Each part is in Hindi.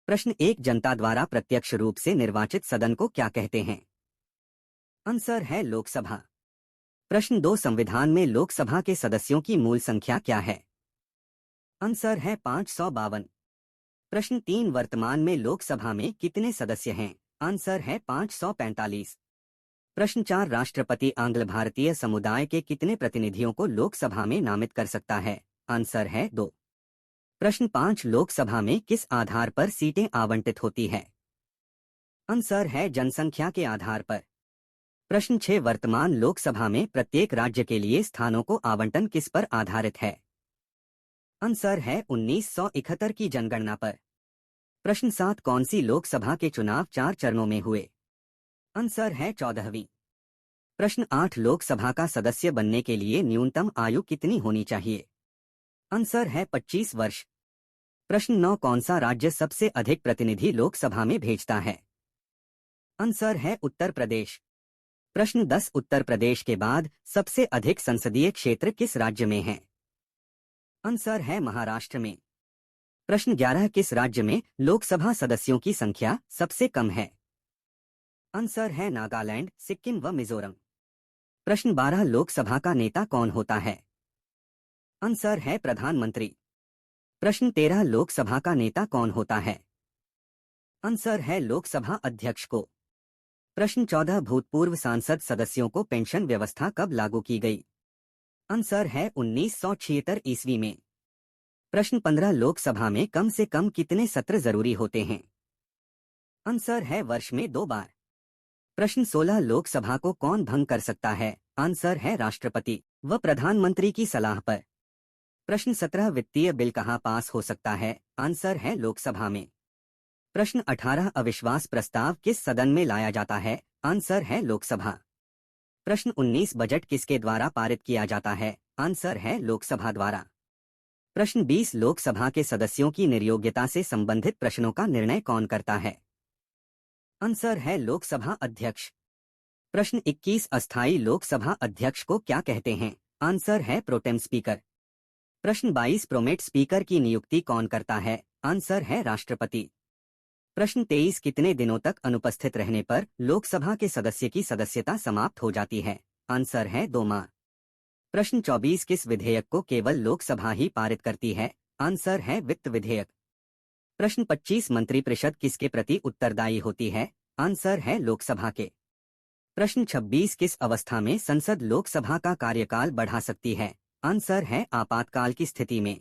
प्रश्न 1, जनता द्वारा प्रत्यक्ष रूप से निर्वाचित सदन को क्या कहते हैं? आंसर है लोकसभा। प्रश्न 2, संविधान में लोकसभा के सदस्यों की मूल संख्या क्या है? आंसर है 552। प्रश्न 3, वर्तमान में लोकसभा में कितने सदस्य हैं? आंसर है 545। प्रश्न 4, राष्ट्रपति आंग्ल भारतीय समुदाय के कितने प्रतिनिधियों को लोकसभा में नामित कर सकता है? आंसर है 2। प्रश्न 5, लोकसभा में किस आधार पर सीटें आवंटित होती है? आंसर है जनसंख्या के आधार पर। प्रश्न 6, वर्तमान लोकसभा में प्रत्येक राज्य के लिए स्थानों को आवंटन किस पर आधारित है? आंसर है 1971 की जनगणना पर। प्रश्न 7, कौन सी लोकसभा के चुनाव 4 चरणों में हुए? आंसर है 14वीं। प्रश्न 8, लोकसभा का सदस्य बनने के लिए न्यूनतम आयु कितनी होनी चाहिए? आंसर है 25 वर्ष। प्रश्न 9, कौन सा राज्य सबसे अधिक प्रतिनिधि लोकसभा में भेजता है? आंसर है उत्तर प्रदेश। प्रश्न 10, उत्तर प्रदेश के बाद सबसे अधिक संसदीय क्षेत्र किस राज्य में है? आंसर है महाराष्ट्र में। प्रश्न 11, किस राज्य में लोकसभा सदस्यों की संख्या सबसे कम है? आंसर है नागालैंड, सिक्किम व मिजोरम। प्रश्न 12, लोकसभा का नेता कौन होता है? आंसर है प्रधानमंत्री। प्रश्न 13, लोकसभा का नेता कौन होता है? आंसर है लोकसभा अध्यक्ष को। प्रश्न 14, भूतपूर्व सांसद सदस्यों को पेंशन व्यवस्था कब लागू की गई? आंसर है 1976 ईस्वी में। प्रश्न 15, लोकसभा में कम से कम कितने सत्र जरूरी होते हैं? आंसर है वर्ष में 2 बार। प्रश्न 16, लोकसभा को कौन भंग कर सकता है? आंसर है राष्ट्रपति व प्रधानमंत्री की सलाह पर। प्रश्न 17, वित्तीय बिल कहाँ पास हो सकता है? आंसर है लोकसभा में। प्रश्न 18, अविश्वास प्रस्ताव किस सदन में लाया जाता है? आंसर है लोकसभा। प्रश्न 19, बजट किसके द्वारा पारित किया जाता है? आंसर है लोकसभा द्वारा। प्रश्न 20, लोकसभा के सदस्यों की निर्योग्यता से संबंधित प्रश्नों का निर्णय कौन करता है? आंसर है लोकसभा अध्यक्ष। प्रश्न 21, अस्थायी लोकसभा अध्यक्ष को क्या कहते हैं? आंसर है प्रोटेम स्पीकर। प्रश्न 22, प्रोमेट स्पीकर की नियुक्ति कौन करता है? आंसर है राष्ट्रपति। प्रश्न 23, कितने दिनों तक अनुपस्थित रहने पर लोकसभा के सदस्य की सदस्यता समाप्त हो जाती है? आंसर है 2 माह। प्रश्न 24, किस विधेयक को केवल लोकसभा ही पारित करती है? आंसर है वित्त विधेयक। प्रश्न 25, मंत्रिपरिषद किसके प्रति उत्तरदायी होती है? आंसर है लोकसभा के। प्रश्न 26, किस अवस्था में संसद लोकसभा का कार्यकाल बढ़ा सकती है? आंसर है आपातकाल की स्थिति में।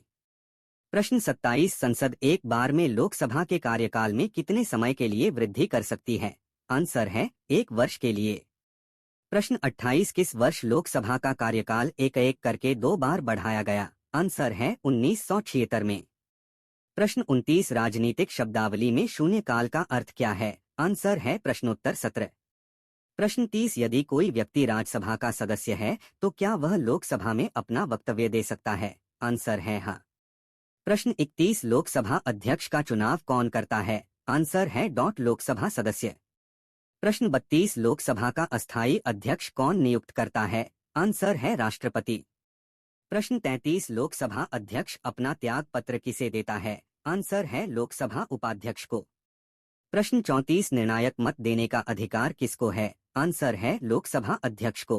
प्रश्न 27, संसद एक बार में लोकसभा के कार्यकाल में कितने समय के लिए वृद्धि कर सकती है? आंसर है 1 वर्ष के लिए। प्रश्न 28, किस वर्ष लोकसभा का कार्यकाल एक करके 2 बार बढ़ाया गया? आंसर है 1976 में। प्रश्न 29, राजनीतिक शब्दावली में शून्यकाल का अर्थ क्या है? आंसर है प्रश्नोत्तर सत्र। प्रश्न 30, यदि कोई व्यक्ति राज्यसभा का सदस्य है तो क्या वह लोकसभा में अपना वक्तव्य दे सकता है? आंसर है हाँ। प्रश्न 31, लोकसभा अध्यक्ष का चुनाव कौन करता है? आंसर है लोकसभा सदस्य। प्रश्न 32, लोकसभा का अस्थायी अध्यक्ष कौन नियुक्त करता है? आंसर है राष्ट्रपति। प्रश्न 33, लोकसभा अध्यक्ष अपना त्याग पत्र किसे देता है? आंसर है लोकसभा उपाध्यक्ष को। प्रश्न 34, निर्णायक मत देने का अधिकार किसको है? आंसर है लोकसभा अध्यक्ष को।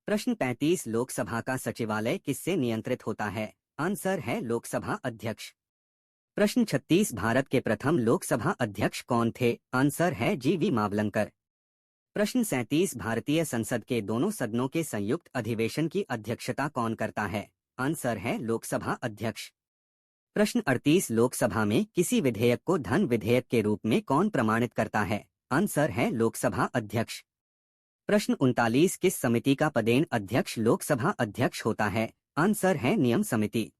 प्रश्न 35, लोकसभा का सचिवालय किससे नियंत्रित होता है? आंसर है लोकसभा अध्यक्ष। प्रश्न 36, भारत के प्रथम लोकसभा अध्यक्ष कौन थे? आंसर है जी.वी. मावलंकर। प्रश्न 37, भारतीय संसद के दोनों सदनों के संयुक्त अधिवेशन की अध्यक्षता कौन करता है? आंसर है लोकसभा अध्यक्ष। प्रश्न 38, लोकसभा में किसी विधेयक को धन विधेयक के रूप में कौन प्रमाणित करता है? आंसर है लोकसभा अध्यक्ष। प्रश्न 39, किस समिति का पदेन अध्यक्ष लोकसभा अध्यक्ष होता है? आंसर है नियम समिति।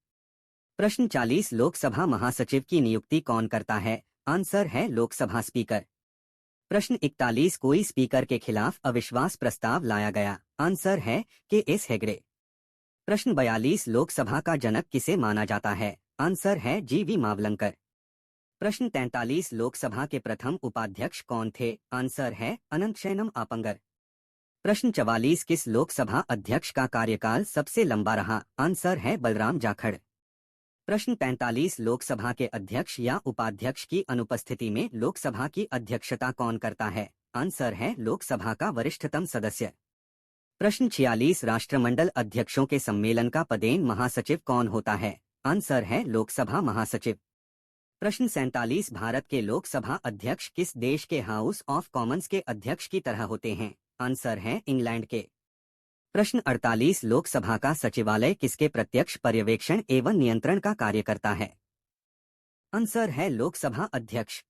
प्रश्न 40, लोकसभा महासचिव की नियुक्ति कौन करता है? आंसर है लोकसभा स्पीकर। प्रश्न 41, कोई स्पीकर के खिलाफ अविश्वास प्रस्ताव लाया गया? आंसर है के.एस. हेगड़े। प्रश्न 42, लोकसभा का जनक किसे माना जाता है? आंसर है जी.वी. मावलंकर। प्रश्न 43, लोकसभा के प्रथम उपाध्यक्ष कौन थे? आंसर है अनंतशयनम आपंगर। प्रश्न 44, किस लोकसभा अध्यक्ष का कार्यकाल सबसे लंबा रहा? आंसर है बलराम जाखड़। प्रश्न 45 लोकसभा के अध्यक्ष या उपाध्यक्ष की अनुपस्थिति में लोकसभा की अध्यक्षता कौन करता है? आंसर है लोकसभा का वरिष्ठतम सदस्य। प्रश्न 46 राष्ट्रमंडल अध्यक्षों के सम्मेलन का पदेन महासचिव कौन होता है? आंसर है लोकसभा महासचिव। प्रश्न 47 भारत के लोकसभा अध्यक्ष किस देश के हाउस ऑफ कॉमन्स के अध्यक्ष की तरह होते हैं? आंसर है इंग्लैंड के। प्रश्न 48 लोकसभा का सचिवालय किसके प्रत्यक्ष पर्यवेक्षण एवं नियंत्रण का कार्य करता है? आंसर है लोकसभा अध्यक्ष।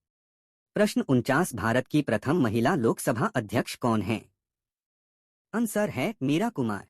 प्रश्न 49 भारत की प्रथम महिला लोकसभा अध्यक्ष कौन है? आंसर है मीरा कुमार।